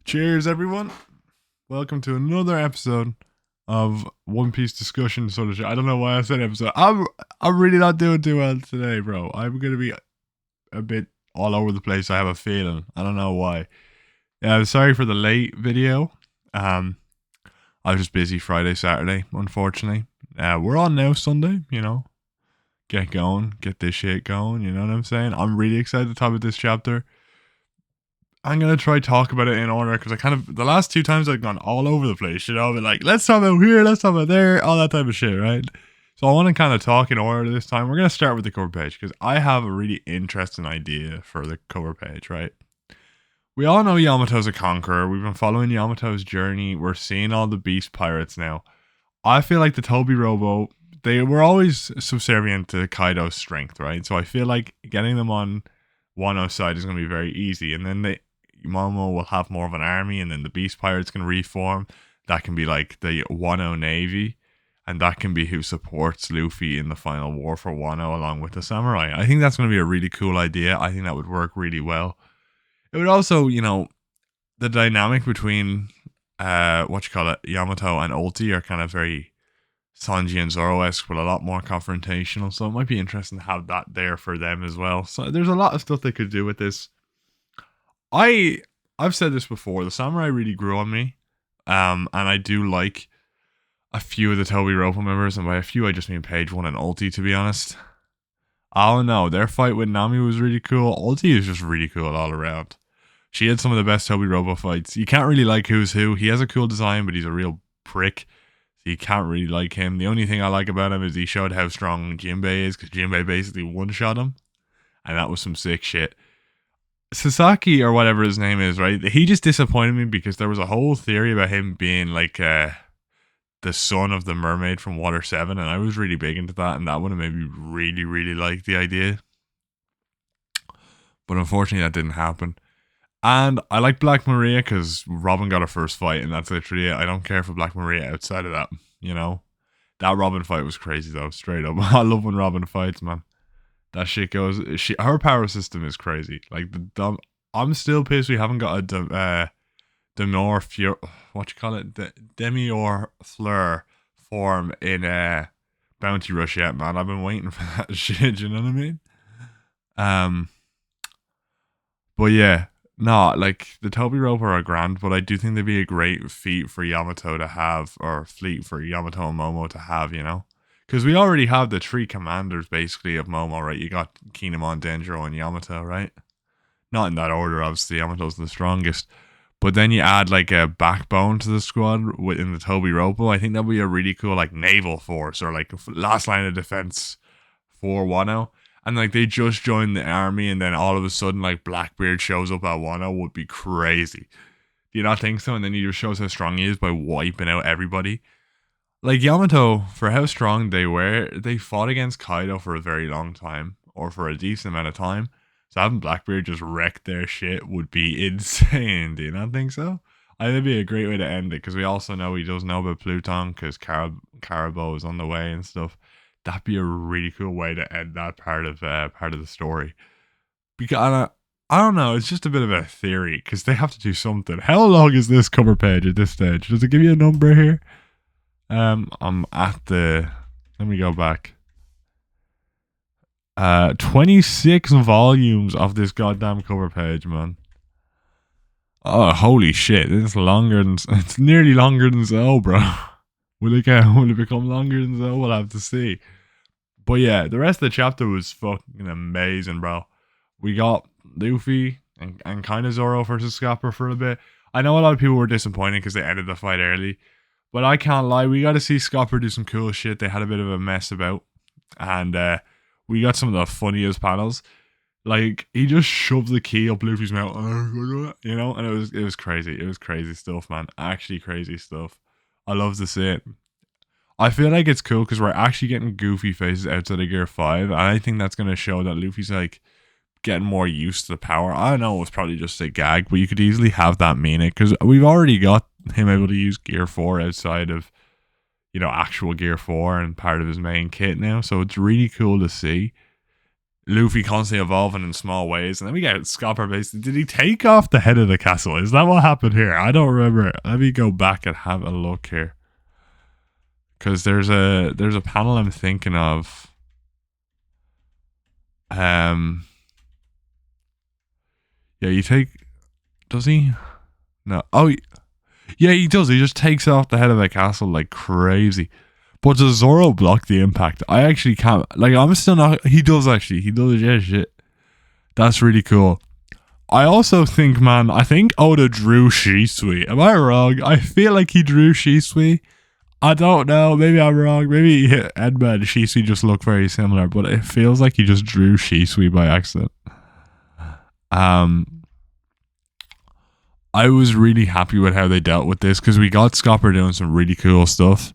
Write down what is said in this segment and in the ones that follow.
Cheers, everyone. Welcome to another episode of One Piece discussion. Sort of. I don't know why I said episode. I'm really not doing too well today, bro. I'm gonna be a bit all over the place. I have a feeling. I don't know why. Yeah, sorry for the late video. Um, I was just busy Friday, Saturday. Unfortunately, we're on now Sunday. Get going, get this shit going. You know what I'm saying? I'm really excited to talk about this chapter. I'm gonna try talk about it in order because I kind of the last two times I've gone all over the place. But like, let's talk about here, let's talk about there, all that type of shit, right? So I want to kind of talk in order this time. We're gonna start with the cover page because I have a really interesting idea for the cover page, right? We all know Yamato's a conqueror. We've been following Yamato's journey. We're seeing all the beast pirates now. I feel like the Toby Robo, they were always subservient to Kaido's strength, right? So I feel like getting them on Wano's side is going to be very easy. And then Momo will have more of an army, and then the Beast Pirates can reform. That can be like the Wano Navy, and that can be who supports Luffy in the final war for Wano along with the samurai. I think that's going to be a really cool idea. I think that would work really well. It would also, the dynamic between Yamato and Ulti are kind of very Sanji and Zoro-esque, but a lot more confrontational. So it might be interesting to have that there for them as well. So there's a lot of stuff they could do with this. I've said this before. The samurai really grew on me, and I do like a few of the Toby Ropo members, and by a few I just mean Page One and Ulti. To be honest, I don't know. Their fight with Nami was really cool. Ulti is just really cool all around. She had some of the best Toby Ropo fights. You can't really like who's who. He has a cool design, but he's a real prick. So you can't really like him. The only thing I like about him is he showed how strong Jinbei is, because Jinbei basically one-shot him, and that was some sick shit. Sasaki, or whatever his name is, right? He just disappointed me because there was a whole theory about him being like the son of the mermaid from Water 7, and I was really big into that, and that would have made me really, really like the idea. But unfortunately, that didn't happen. And I like Black Maria because Robin got her first fight, and that's literally it. I don't care for Black Maria outside of that, That Robin fight was crazy, though, straight up. I love when Robin fights, man. That shit goes. Her power system is crazy. Like I'm still pissed we haven't got a Demore Fleur. What you call it? The Demior Fleur form in Bounty Rush yet, man. I've been waiting for that shit. You know what I mean? But yeah, no, like the Toby Roper are grand, but I do think they'd be a great feat for Yamato to have, or fleet for Yamato and Momo to have. Because we already have the three commanders, basically, of Momo, right? You got Kinemon, Denjiro, and Yamato, right? Not in that order, obviously. Yamato's the strongest. But then you add, like, a backbone to the squad within the Toby Ropo. I think that would be a really cool, like, naval force, or, like, last line of defense for Wano. And, like, they just joined the army, and then all of a sudden, like, Blackbeard shows up at Wano would be crazy. Do you not think so? And then he just shows how strong he is by wiping out everybody. Like Yamato, for how strong they were, they fought against Kaido for a very long time, or for a decent amount of time. So having Blackbeard just wreck their shit would be insane. Do you not think so? I think it'd be a great way to end it, because we also know he does know about Pluton, because Carabo is on the way and stuff. That'd be a really cool way to end that part of the story. Because I don't know, it's just a bit of a theory, because they have to do something. How long is this cover page at this stage? Does it give you a number here? I'm at the. Let me go back. 26 volumes of this goddamn cover page, man. Oh, holy shit! It's longer than. It's nearly longer than Zoe, bro. Will it become longer than Zoe? We'll have to see. But yeah, the rest of the chapter was fucking amazing, bro. We got Luffy and kind of Zoro versus Scopper for a bit. I know a lot of people were disappointed because they ended the fight early. But I can't lie, we got to see Scopper do some cool shit they had a bit of a mess about. And we got some of the funniest panels. Like, he just shoved the key up Luffy's mouth, and it was crazy. It was crazy stuff, man. Actually crazy stuff. I love to see it. I feel like it's cool because we're actually getting goofy faces outside of Gear 5. And I think that's going to show that Luffy's, like, getting more used to the power. I know it was probably just a gag, but you could easily have that mean it, because we've already got him able to use Gear 4 outside of, actual Gear 4 and part of his main kit now. So it's really cool to see. Luffy constantly evolving in small ways, and then we get Scopper basically. Did he take off the head of the castle? Is that what happened here? I don't remember. Let me go back and have a look here, because there's a panel I'm thinking of. Yeah, you take. Does he? No. Oh, yeah, he does. He just takes off the head of the castle like crazy. But does Zoro block the impact? I actually can't. Like, I'm still not. He does actually. He does. Yeah, shit. That's really cool. I also think, man, I think Oda drew Shisui. Am I wrong? I feel like he drew Shisui. I don't know. Maybe I'm wrong. Maybe Enma and Shisui just look very similar, but it feels like he just drew Shisui by accident. I was really happy with how they dealt with this, because we got Scopper doing some really cool stuff.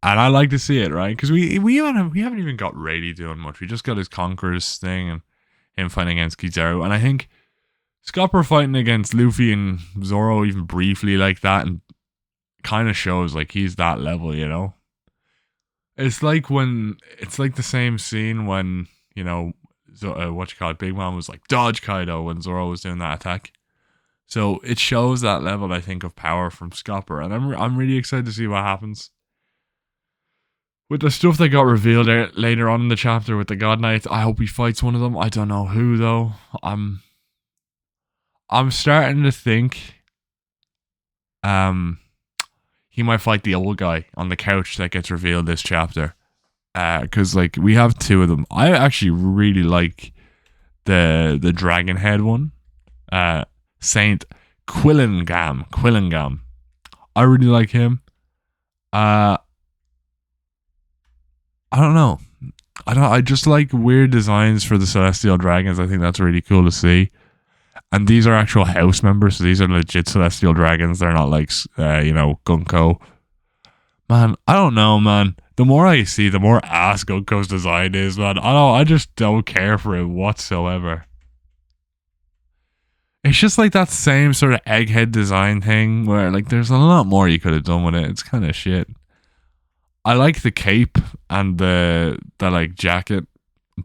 And I like to see it, right? Because we haven't even got Rayleigh doing much. We just got his Conquerors thing and him fighting against Kizaru. And I think Scopper fighting against Luffy and Zoro even briefly like that, and kind of shows like he's that level, you know? It's like the same scene when, you know, Big Mom was like, dodge Kaido, when Zoro was doing that attack. So it shows that level, I think, of power from Scopper. And I'm really excited to see what happens with the stuff that got revealed later on in the chapter with the God Knights. I hope he fights one of them. I don't know who, though. I'm starting to think he might fight the old guy on the couch that gets revealed this chapter. Because like we have two of them. I actually really like the dragon head one. Saint Quillingam. I really like him. I don't know. I just like weird designs for the Celestial Dragons. I think that's really cool to see. And these are actual house members, so these are legit Celestial Dragons. They're not like, Gunko. Man, I don't know, man. The more I see, the more ass Gunko's design is, man. I just don't care for it whatsoever. It's just like that same sort of egghead design thing where, like, there's a lot more you could have done with it. It's kind of shit. I like the cape and the like jacket,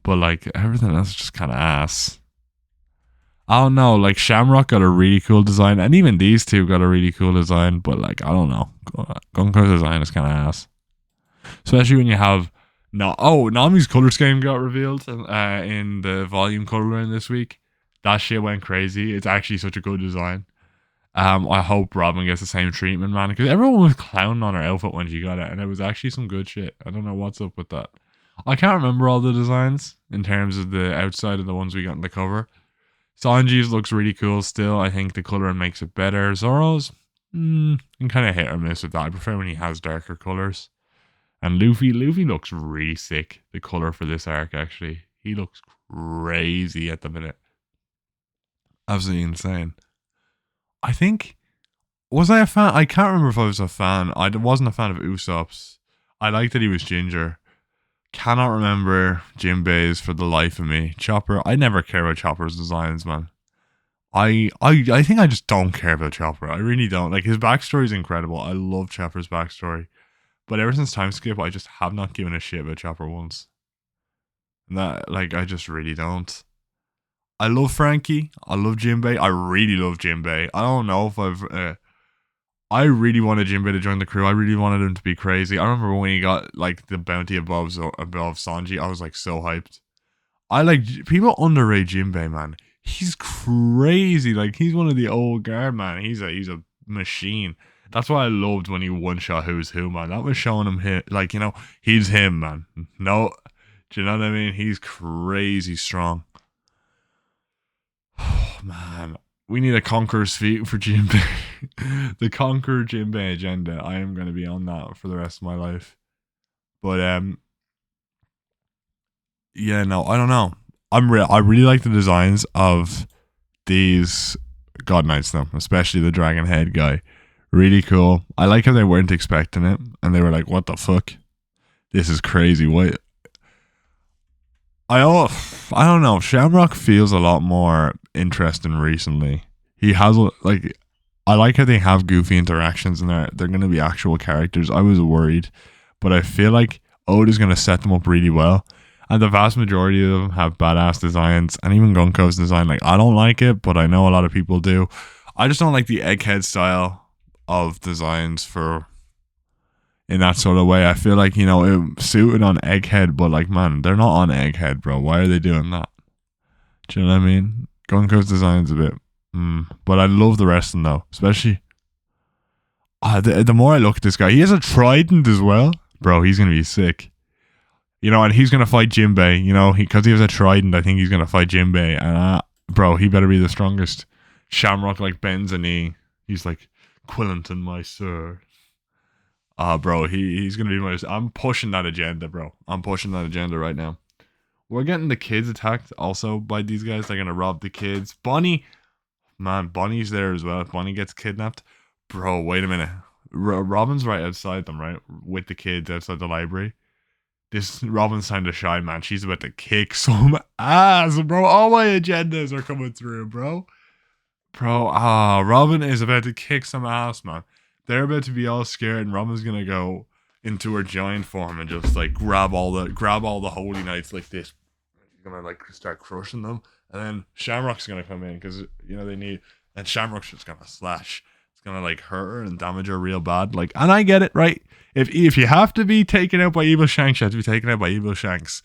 but like everything else is just kind of ass. I don't know. Like Shamrock got a really cool design, and even these two got a really cool design. But like I don't know, Gunko's design is kind of ass, especially when you have Nami's color scheme got revealed in the volume coloring this week. That shit went crazy. It's actually such a good design. I hope Robin gets the same treatment, man, because everyone was clowning on her outfit when she got it, and it was actually some good shit. I don't know what's up with that. I can't remember all the designs in terms of the outside of the ones we got in the cover. Sanji's looks really cool still. I think the coloring makes it better. Zoro's, I'm kind of hit or miss with that. I prefer when he has darker colors. And Luffy looks really sick. The color for this arc, actually. He looks crazy at the minute. Absolutely insane. I think, was I a fan? I can't remember if I was a fan. I wasn't a fan of Usopp's. I liked that he was ginger. Cannot remember Jinbei's for the life of me. Chopper, I never care about Chopper's designs, man. I think I just don't care about Chopper. I really don't. Like, his backstory is incredible. I love Chopper's backstory. But ever since Time Skip, I just have not given a shit about Chopper once. And that, like, I just really don't. I love Frankie. I love Jinbei. I really love Jinbei. I don't know if I really wanted Jinbei to join the crew. I really wanted him to be crazy. I remember when he got like the bounty above Sanji. I was like so hyped. People underrate Jinbei, man. He's crazy. Like he's one of the old guard, man. He's a machine. That's why I loved when he one shot Who's Who, man. That was showing him like, you know, he's him, man. No, do you know what I mean? He's crazy strong. Oh, man, we need a Conqueror's feat for Jinbei. The Conqueror Jinbei agenda. I am going to be on that for the rest of my life. But yeah, no, I don't know. I really like the designs of these God Knights, though, especially the Dragon Head guy. Really cool. I like how they weren't expecting it, and they were like, "What the fuck? This is crazy." What? I don't know. Shamrock feels a lot more interesting recently. He has like, I like how they have goofy interactions and they're going to be actual characters. I was worried, but I feel like Oda's going to set them up really well. And the vast majority of them have badass designs, and even Gunko's design, like, I don't like it, but I know a lot of people do. I just don't like the egghead style of designs for in that sort of way. I feel like, you know, it suited on Egghead, but like, man, they're not on Egghead, bro. Why are they doing that? Do you know what I mean? Gunko's design's a bit, but I love the rest of them though, especially. The more I look at this guy, he has a trident as well, bro. He's gonna be sick. You know, and he's gonna fight Jinbei. You know, because he has a trident, I think he's gonna fight Jinbei. And bro, he better be the strongest. Shamrock like bends a knee. He's like, Quillenton, my sir. Bro, he's gonna be my. I'm pushing that agenda, bro. I'm pushing that agenda right now. We're getting the kids attacked also by these guys. They're gonna rob the kids. Bonnie, man, Bonnie's there as well. If Bonnie gets kidnapped, bro, wait a minute. Robin's right outside them, right, with the kids outside the library. This Robin's time to shine, man. She's about to kick some ass, bro. All my agendas are coming through, bro. Robin is about to kick some ass, man. They're about to be all scared, and Robin's gonna go into her giant form and just like grab all the holy knights like this. She's gonna like start crushing them, and then Shamrock's gonna come in because you know they need. And Shamrock's just gonna slash. It's gonna like hurt her and damage her real bad. Like, and I get it, right? If you have to be taken out by Evil Shanks, you have to be taken out by Evil Shanks.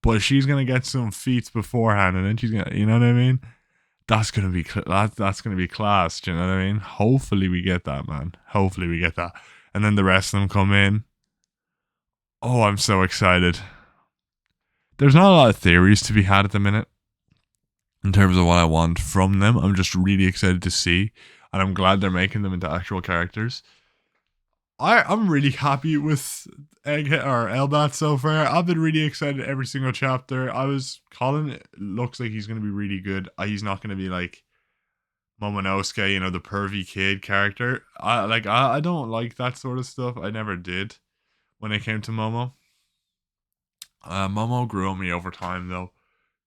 But she's gonna get some feats beforehand, and then she's gonna, you know what I mean? That's gonna be that's gonna be class. Do you know what I mean? Hopefully we get that, man. Hopefully we get that, and then the rest of them come in. Oh, I'm so excited. There's not a lot of theories to be had at the minute in terms of what I want from them. I'm just really excited to see, and I'm glad they're making them into actual characters. I'm really happy with Egghead or Elbat so far. I've been really excited every single chapter. Colin looks like he's going to be really good. He's not going to be like Momonosuke, you know, the pervy kid character. I don't like that sort of stuff. I never did when it came to Momo. Momo grew on me over time though.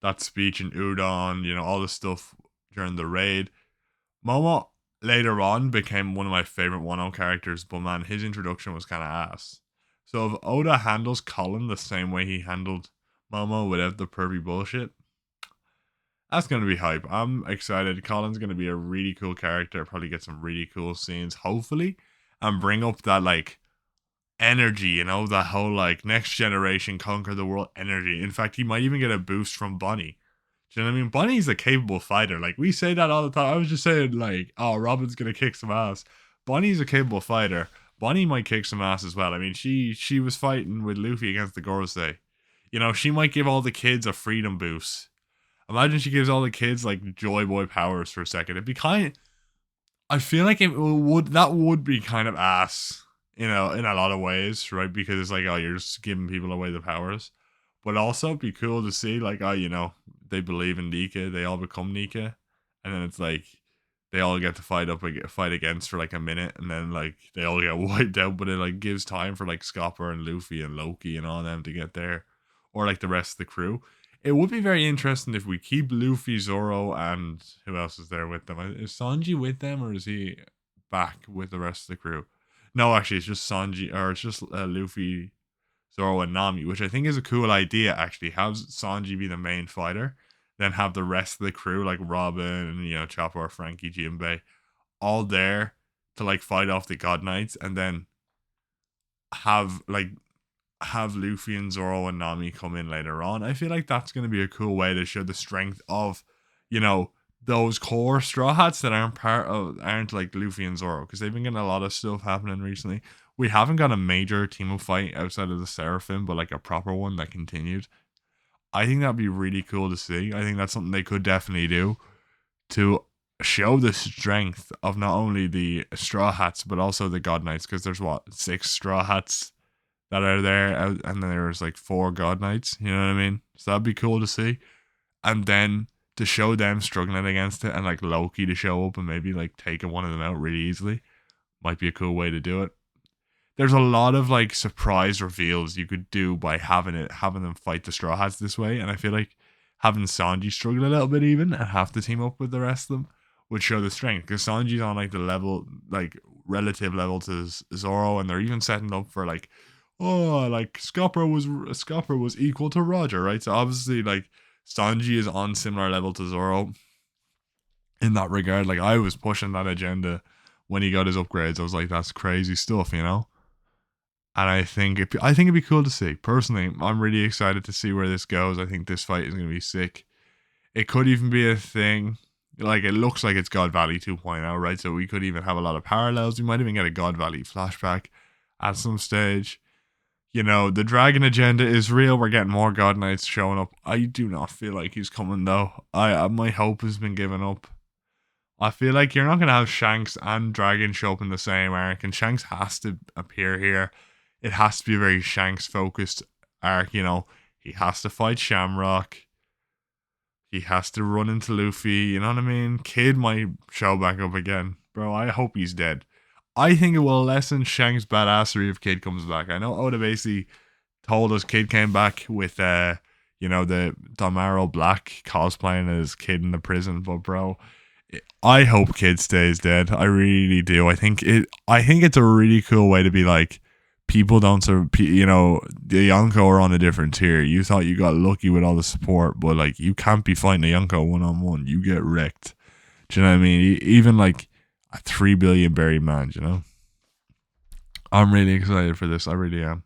That speech in Udon, you know, all the stuff during the raid. Momo later on became one of my favorite Wano characters, but man, his introduction was kind of ass. So if Oda handles Colin the same way he handled Momo without the pervy bullshit, that's going to be hype. I'm excited. Colin's going to be a really cool character, probably get some really cool scenes, hopefully, and bring up that like energy, you know, that whole like next generation conquer the world energy. In fact, he might even get a boost from Bonnie. Do you know what I mean? Bonnie's a capable fighter. Like, we say that all the time. I was just saying, like, oh, Robin's gonna kick some ass. Bonnie's a capable fighter. Bonnie might kick some ass as well. I mean, she was fighting with Luffy against the Gorosei. You know, she might give all the kids a freedom boost. Imagine she gives all the kids, like, Joy Boy powers for a second. It'd be kind of... I feel like that would be kind of ass, you know, in a lot of ways, right? Because it's like, oh, you're just giving people away the powers. But also, it'd be cool to see, like, oh, you know, they believe in Nika, they all become Nika, and then it's like they all get to fight against for like a minute, and then like they all get wiped out. But it like gives time for like Scopper and Luffy and Loki and all them to get there, or like the rest of the crew. It would be very interesting if we keep Luffy, Zoro, and who else is there with them? Is Sanji with them, or is he back with the rest of the crew? No, actually, it's just Sanji, or it's just Luffy, Zoro, and Nami, which I think is a cool idea, actually. Have Sanji be the main fighter, then have the rest of the crew, like Robin and, you know, Chopper, Frankie, Jinbei, all there to, like, fight off the God Knights, and then have Luffy and Zoro and Nami come in later on. I feel like that's going to be a cool way to show the strength of, you know, those core Straw Hats that aren't like Luffy and Zoro, because they've been getting a lot of stuff happening recently. We haven't got a major team up fight outside of the Seraphim, but like a proper one that continued. I think that'd be really cool to see. I think that's something they could definitely do to show the strength of not only the Straw Hats, but also the God Knights, because there's 6 Straw Hats that are there, and then there's like 4 God Knights, you know what I mean? So that'd be cool to see. And then to show them struggling against it, and like Loki to show up and maybe like taking one of them out really easily, might be a cool way to do it. There's a lot of like surprise reveals you could do by having them fight the Straw Hats this way, and I feel like having Sanji struggle a little bit even and have to team up with the rest of them would show the strength, because Sanji's on like the level, like relative level to Zoro, and they're even setting up for like, oh, like Scopper was equal to Roger, right? So obviously, like Sanji is on similar level to Zoro in that regard. Like I was pushing that agenda when he got his upgrades. I was like, that's crazy stuff, you know. And I think it'd be cool to see. Personally, I'm really excited to see where this goes. I think this fight is going to be sick. It could even be a thing. Like it looks like it's God Valley 2.0, right? So we could even have a lot of parallels. We might even get a God Valley flashback at some stage. You know, the dragon agenda is real. We're getting more God Knights showing up. I do not feel like he's coming though. My hope has been given up. I feel like you're not gonna have Shanks and Dragon show up in the same arc, and Shanks has to appear here. It has to be a very Shanks focused arc. You know, he has to fight Shamrock. He has to run into Luffy. You know what I mean? Kid might show back up again, bro. I hope he's dead. I think it will lessen Shanks' badassery if Kid comes back. I know Oda basically told us Kid came back with you know, the Damaro Black cosplaying as Kid in the prison, but bro, I hope Kid stays dead. I really do. I think it's a really cool way to be like, people don't you know, the Yonko are on a different tier. You thought you got lucky with all the support, but like you can't be fighting a Yonko 1-on-1. You get wrecked. Do you know what I mean? Even like a 3 billion buried man, you know? I'm really excited for this. I really am.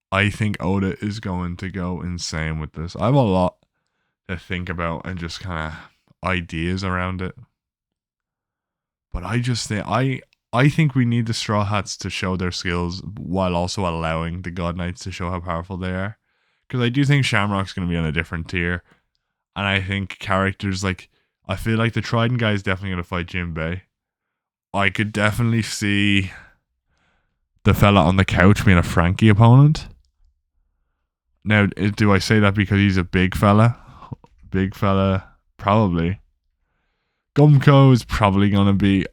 I think Oda is going to go insane with this. I have a lot to think about and just kind of ideas around it. But I think we need the Straw Hats to show their skills while also allowing the God Knights to show how powerful they are. Because I do think Shamrock's going to be on a different tier. And I think characters like, I feel like the Trident guy is definitely going to fight Jinbei. I could definitely see the fella on the couch being a Frankie opponent. Now, do I say that because he's a big fella? Big fella, probably. Gumko is probably going to be...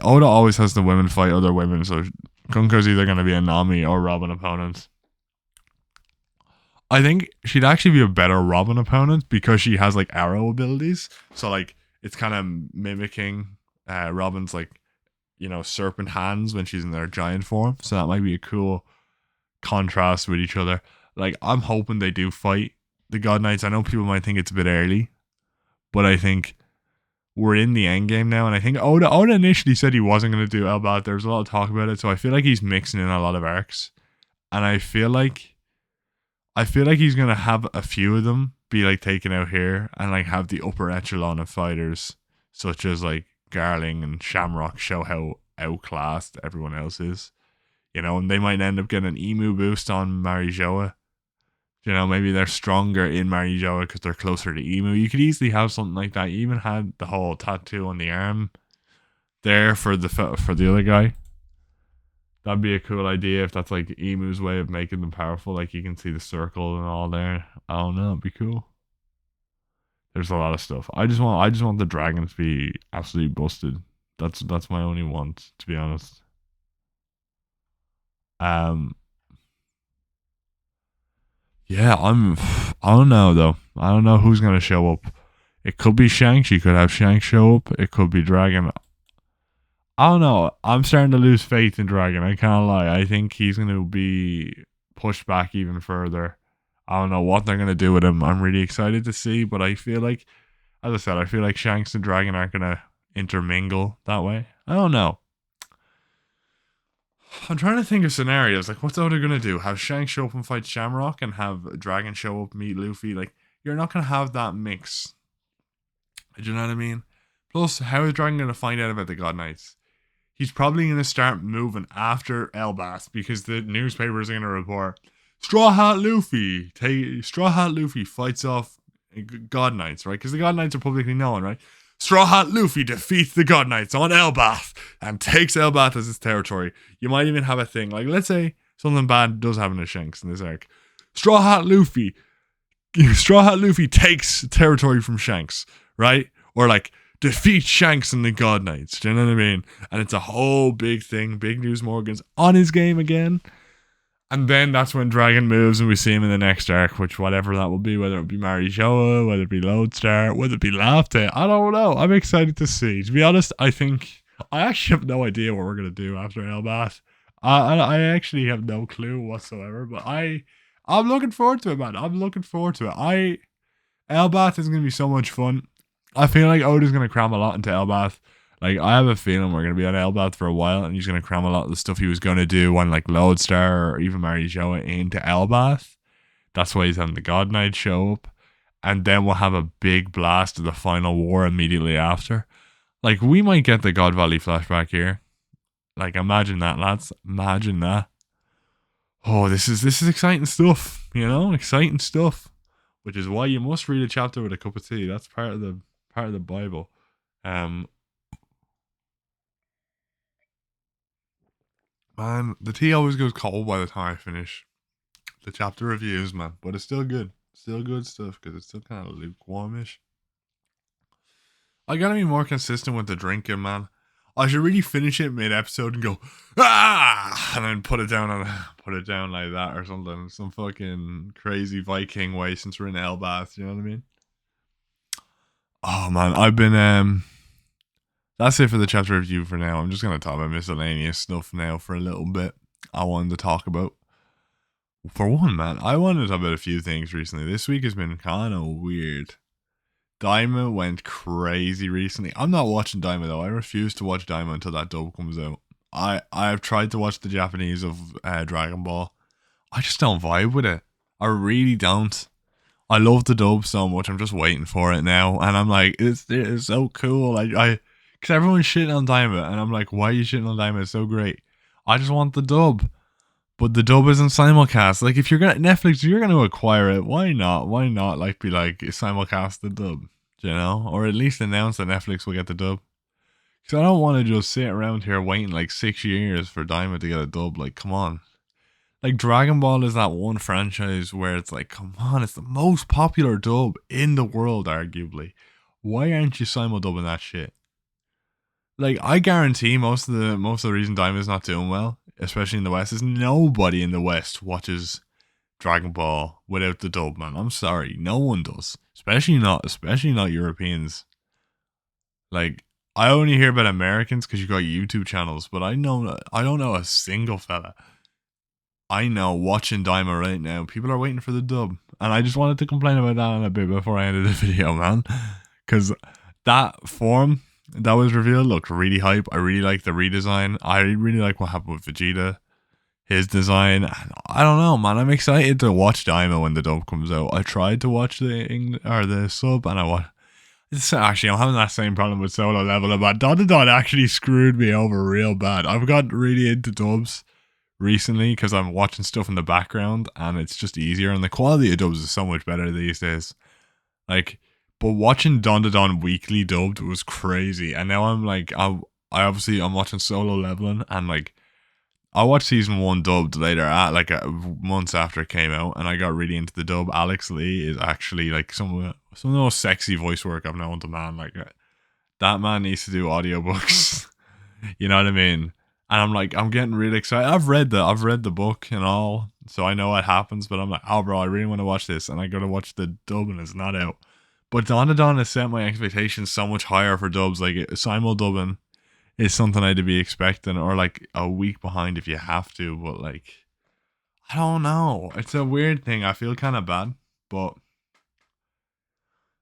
Oda always has the women fight other women, so Gumko's either going to be a Nami or Robin opponent. I think she'd actually be a better Robin opponent because she has like arrow abilities. So like it's kind of mimicking Robin's like, you know, serpent hands when she's in their giant form. So that might be a cool contrast with each other. Like I'm hoping they do fight the God Knights. I know people might think it's a bit early, but I think we're in the end game now, and I think Oda initially said he wasn't going to do Elbaf. There's a lot of talk about it, so I feel like he's mixing in a lot of arcs, and I feel like he's going to have a few of them be like taken out here, and like have the upper echelon of fighters, such as like Garling and Shamrock, show how outclassed everyone else is, you know, and they might end up getting an emu boost on Marijoa. You know, maybe they're stronger in Marijoa because they're closer to Emu. You could easily have something like that. You even had the whole tattoo on the arm there for the other guy. That'd be a cool idea if that's like Emu's way of making them powerful. Like you can see the circle and all there. I don't know. It'd be cool. There's a lot of stuff. I just want the dragon to be absolutely busted. That's my only want, to be honest. Yeah, I don't know though. I don't know who's gonna show up. It could be Shanks. You could have Shanks show up. It could be Dragon. I don't know. I'm starting to lose faith in Dragon. I can't lie. I think he's gonna be pushed back even further. I don't know what they're gonna do with him. I'm really excited to see, but I feel like, as I said, I feel like Shanks and Dragon aren't gonna intermingle that way. I don't know. I'm trying to think of scenarios. Like, what's Oda gonna do? Have Shanks show up and fight Shamrock, and have Dragon show up, meet Luffy? Like, you're not gonna have that mix. Do you know what I mean? Plus, how is Dragon gonna find out about the God Knights? He's probably gonna start moving after Elbaf because the newspapers are gonna report Straw Hat Luffy fights off God Knights, right? Because the God Knights are publicly known, right? Straw Hat Luffy defeats the God Knights on Elbaf and takes Elbaf as his territory. You might even have a thing, like let's say something bad does happen to Shanks in this arc. Straw Hat Luffy takes territory from Shanks, right? Or like defeats Shanks and the God Knights. Do you know what I mean? And it's a whole big thing. Big News Morgan's on his game again. And then that's when Dragon moves and we see him in the next arc, which whatever that will be, whether it be Marijoa, whether it be Lodestar, whether it be Laugh-Tale, I don't know. I'm excited to see. To be honest, I actually have no idea what we're going to do after Elbaf. I actually have no clue whatsoever, but I'm looking forward to it, man. I'm looking forward to it. Elbath is gonna be so much fun. I feel like Oda's gonna cram a lot into Elbath. Like I have a feeling we're gonna be on Elbath for a while, and he's gonna cram a lot of the stuff he was gonna do on like Lodestar or even Mary Joa into Elbath. That's why he's having the God Knight show up, and then we'll have a big blast of the final war immediately after. Like we might get the God Valley flashback here. Like imagine that, lads. Imagine that. Oh, this is exciting stuff. You know, exciting stuff. Which is why you must read a chapter with a cup of tea. That's part of the Bible. Um, Man, the tea always goes cold by the time I finish the chapter reviews, man. But it's still good. Still good stuff because it's still kind of lukewarmish. I gotta be more consistent with the drinking, man. I should really finish it mid-episode and go and then put it down like that or something. Some fucking crazy Viking way since we're in Elbath. You know what I mean? Oh man, I've been That's it for the chapter review for now. I'm just gonna talk about miscellaneous stuff now for a little bit. I wanted to talk about. For one, man, I wanted to talk about a few things recently. This week has been kind of weird. Daima went crazy recently. I'm not watching Daima though. I refuse to watch Daima until that dub comes out. I've tried to watch the Japanese of Dragon Ball. I just don't vibe with it. I really don't. I love the dub so much. I'm just waiting for it now, and I'm like, it's so cool. Because everyone's shitting on Daima, and I'm like, why are you shitting on Daima? It's so great. I just want the dub. But the dub isn't simulcast. Like, if you're gonna Netflix, you're gonna acquire it. Why not? Why not? Like, be like simulcast the dub, you know, or at least announce that Netflix will get the dub. Because I don't want to just sit around here waiting like 6 years for Diamond to get a dub. Like, come on. Like, Dragon Ball is that one franchise where it's like, come on, it's the most popular dub in the world, arguably. Why aren't you simuldubbing that shit? Like, I guarantee most of the reason Diamond's not doing well, especially in the West, is nobody in the West watches Dragon Ball without the dub, man. I'm sorry, no one does. Especially not Europeans. Like, I only hear about Americans because you got YouTube channels, but I don't know a single fella I know watching Daima right now. People are waiting for the dub, and I just wanted to complain about that in a bit before I ended the video, man, because that form that was revealed looked really hype. I really like the redesign. I really like what happened with Vegeta, his design. I don't know, man. I'm excited to watch Daima when the dub comes out. I tried to watch the sub, and actually, I'm having that same problem with Solo Level, but Don actually screwed me over real bad. I've got really into dubs recently because I'm watching stuff in the background, and it's just easier, and the quality of dubs is so much better these days. Like, but watching Don weekly dubbed was crazy, and now I'm like, I'm watching Solo Leveling, and like, I watched season 1 dubbed later at like months after it came out, and I got really into the dub. Alex Lee is actually like some of the most sexy voice work I've known to man. Like, that man needs to do audiobooks. You know what I mean? And I'm like, I'm getting really excited. I've read the book and all, so I know what happens. But I'm like, oh bro, I really want to watch this, and I gotta watch the dub, and it's not out. But Don has set my expectations so much higher for dubs. Like, simul dubbing is something I'd be expecting, or like a week behind if you have to. But like, I don't know. It's a weird thing. I feel kind of bad, but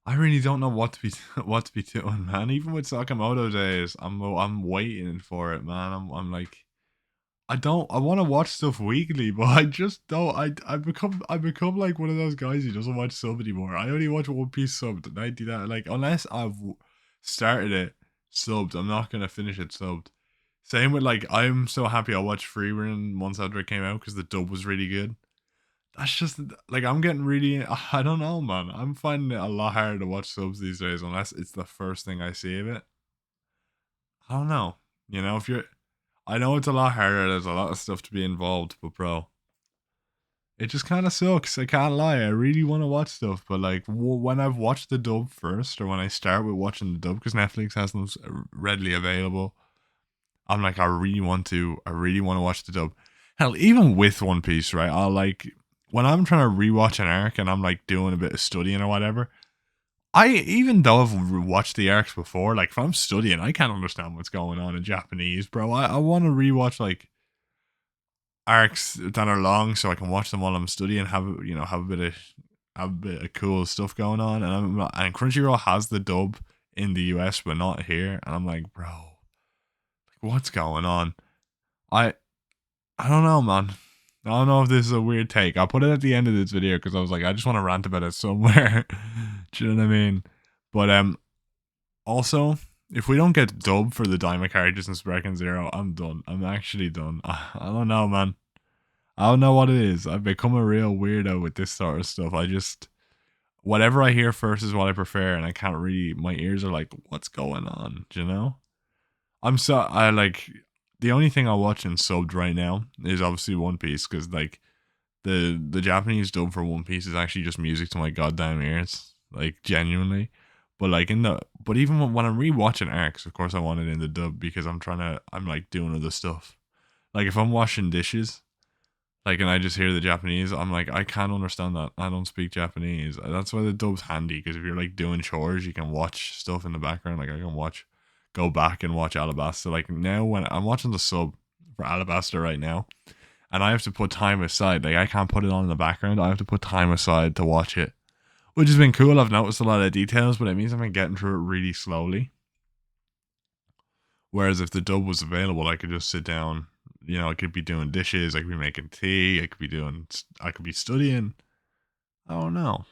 I really don't know what to be what to be doing, man. Even with Sakamoto days, I'm waiting for it, man. I'm like, I want to watch stuff weekly, but I just don't. I become like one of those guys who doesn't watch sub anymore. I only watch One Piece subbed, and I do that like unless I've started it subbed, I'm not gonna finish it subbed. Same with like, I'm so happy I watched Freerun months after it came out because the dub was really good. That's just like, I'm getting really, I don't know, man. I'm finding it a lot harder to watch subs these days unless it's the first thing I see of it. I don't know. You know, I know it's a lot harder. There's a lot of stuff to be involved, but bro, it just kind of sucks. I can't lie. I really want to watch stuff, but like, when I've watched the dub first, or when I start with watching the dub because Netflix has them readily available, I'm like, I really want to watch the dub. Hell, even with One Piece, right? I'll like, when I'm trying to rewatch an arc and I'm like doing a bit of studying or whatever, even though I've watched the arcs before, like if I'm studying, I can't understand what's going on in Japanese, bro. I want to rewatch like arcs that are long, so I can watch them while I'm studying. Have a bit of cool stuff going on, and Crunchyroll has the dub in the US, but not here. And I'm like, bro, what's going on? I I don't know, man. I don't know if this is a weird take. I'll put it at the end of this video because I was like, I just want to rant about it somewhere. Do you know what I mean? But also, if we don't get dub for the Diamond characters in Sprechen Zero, I'm done. I'm actually done. I don't know, man. I don't know what it is. I've become a real weirdo with this sort of stuff. Whatever I hear first is what I prefer, and I can't really. My ears are like, what's going on? Do you know? I like the only thing I watch in subbed right now is obviously One Piece because like the Japanese dub for One Piece is actually just music to my goddamn ears, like genuinely. But like but even when I'm rewatching arcs, of course I want it in the dub because I'm like doing other stuff. Like if I'm washing dishes, like and I just hear the Japanese, I'm like I can't understand that. I don't speak Japanese. That's why the dub's handy because if you're like doing chores, you can watch stuff in the background. Like I can go back and watch Alabasta. Like now when I'm watching the sub for Alabasta right now, and I have to put time aside. Like I can't put it on in the background. I have to put time aside to watch it, which has been cool. I've noticed a lot of details, but it means I've been getting through it really slowly. Whereas if the dub was available, I could just sit down. You know, I could be doing dishes. I could be making tea. I could be studying. I don't know.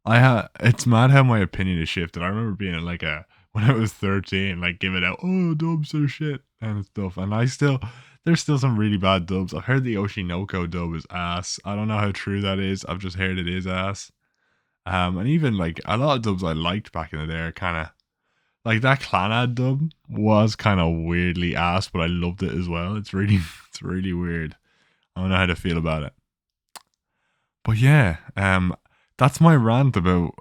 It's mad how my opinion has shifted. I remember being like when I was 13, like giving out, oh, dubs are shit and stuff. And there's still some really bad dubs. I've heard the Oshinoko dub is ass. I don't know how true that is. I've just heard it is ass. And even like a lot of dubs I liked back in the day are kind of like that Clanad dub was kind of weirdly ass, but I loved it as well. It's really weird. I don't know how to feel about it. But yeah, that's my rant about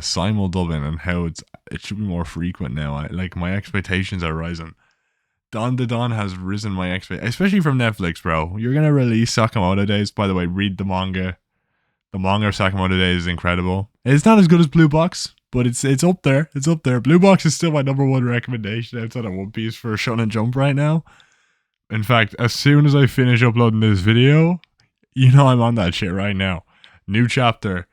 simul dubbing and how it should be more frequent now. Like my expectations are rising. Don the Don has risen my expectations, especially from Netflix, bro. You're gonna release Sakamoto Days. By the way, read the manga. The manga of Sakamoto Days is incredible. It's not as good as Blue Box, but it's up there. It's up there. Blue Box is still my number one recommendation outside of One Piece for Shonen Jump right now. In fact, as soon as I finish uploading this video, you know I'm on that shit right now. New chapter.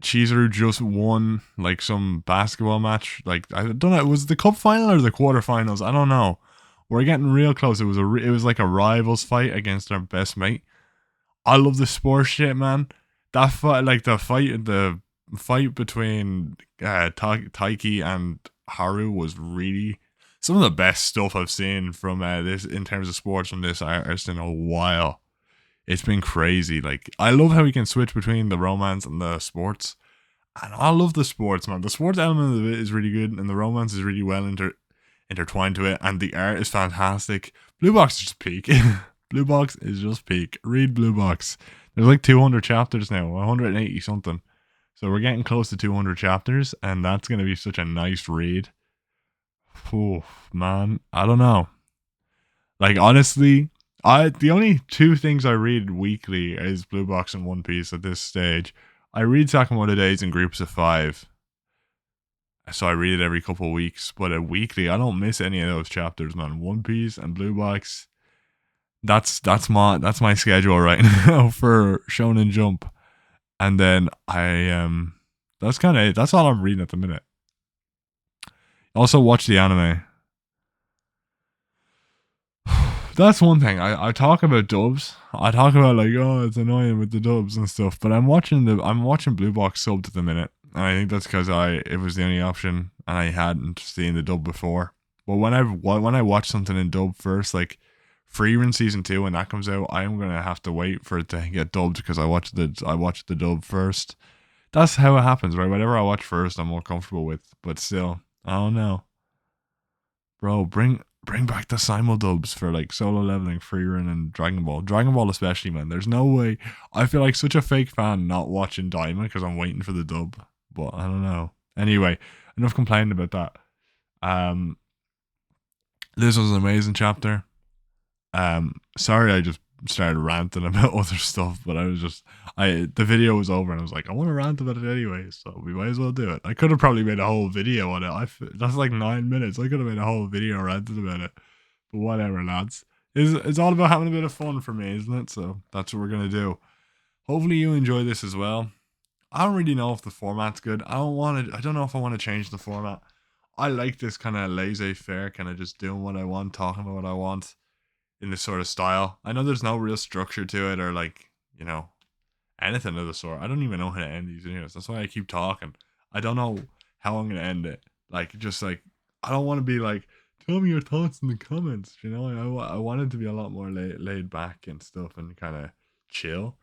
Chizuru just won like some basketball match. Like I don't know, was it the cup final or the quarterfinals? I don't know. We're getting real close. It was like a rivals fight against our best mate. I love the sports shit, man. That fight, like the fight between Taiki and Haru was really some of the best stuff I've seen from this in terms of sports from this artist in a while. It's been crazy. Like I love how he can switch between the romance and the sports, and I love the sports, man. The sports element of it is really good, and the romance is really well intertwined to it, and the art is fantastic. Blue Box is just peak. Blue Box is just peak. Read Blue Box. There's like 200 chapters now, 180 something. So we're getting close to 200 chapters, and that's gonna be such a nice read. Oh man, I don't know. Like honestly, the only two things I read weekly is Blue Box and One Piece at this stage. I read Sakamoto Days in groups of 5, so I read it every couple of weeks. But weekly, I don't miss any of those chapters, man. One Piece and Blue Box. That's my schedule right now for Shonen Jump, and then that's kind of it. That's all I'm reading at the minute. Also, watch the anime. That's one thing. I talk about dubs. I talk about like, oh, it's annoying with the dubs and stuff. But I'm watching Blue Box subbed at the minute, and I think that's because it was the only option, and I hadn't seen the dub before. But when I watch something in dub first, like Frieren season 2, when that comes out, I'm gonna have to wait for it to get dubbed because I watched the dub first. That's how it happens, right? Whatever I watch first, I'm more comfortable with. But still, I don't know, bro. Bring back the simul dubs for like Solo Leveling, Frieren, and Dragon Ball. Dragon Ball especially, man. There's no way. I feel like such a fake fan not watching Daima because I'm waiting for the dub. But I don't know. Anyway, enough complaining about that. This was an amazing chapter. Sorry I just started ranting about other stuff, but the video was over and I was like, I want to rant about it anyway, so we might as well do it. I could have probably made a whole video on it. That's like 9 minutes. I could have made a whole video ranting about it. But whatever, lads. It's all about having a bit of fun for me, isn't it? So that's what we're gonna do. Hopefully you enjoy this as well. I don't really know if the format's good. I don't know if I want to change the format. I like this kind of laissez-faire, kind of just doing what I want, talking about what I want in this sort of style. I know there's no real structure to it or like, anything of the sort. I don't even know how to end these videos. That's why I keep talking. I don't know how I'm gonna end it. Like, just like I don't want to be like, tell me your thoughts in the comments. I want it to be a lot more laid back and stuff and kind of chill.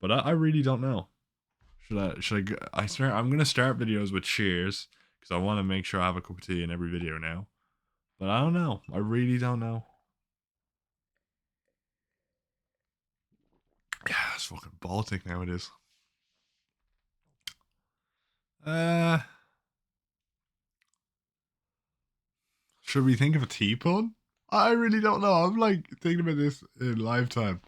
But I really don't know. I'm gonna start videos with cheers because I want to make sure I have a cup of tea in every video now. But I don't know. I really don't know. Yeah, it's fucking Baltic now. It is. Uh, should we think of a tea pun? I really don't know. I'm like thinking about this in lifetime.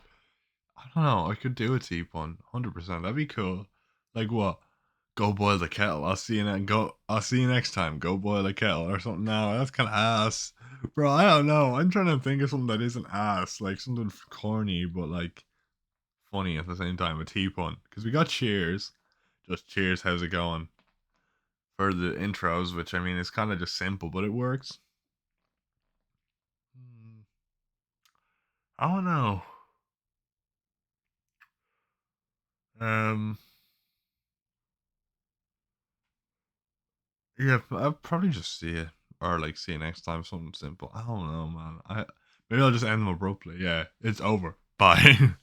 I don't know. I could do a tea pun, 100%. That'd be cool. Like what? Go boil the kettle. I'll see you next time. Go boil the kettle or something. No, that's kind of ass, bro. I don't know. I'm trying to think of something that isn't ass, like something corny but like funny at the same time. A tea pun because we got cheers. Just cheers. How's it going? For the intros, which I mean is kind of just simple, but it works. Hmm, I don't know. Um, yeah, I'll probably just see it or like see you next time. Something simple. I don't know, man. Maybe I'll just end them abruptly. Yeah, it's over. Bye.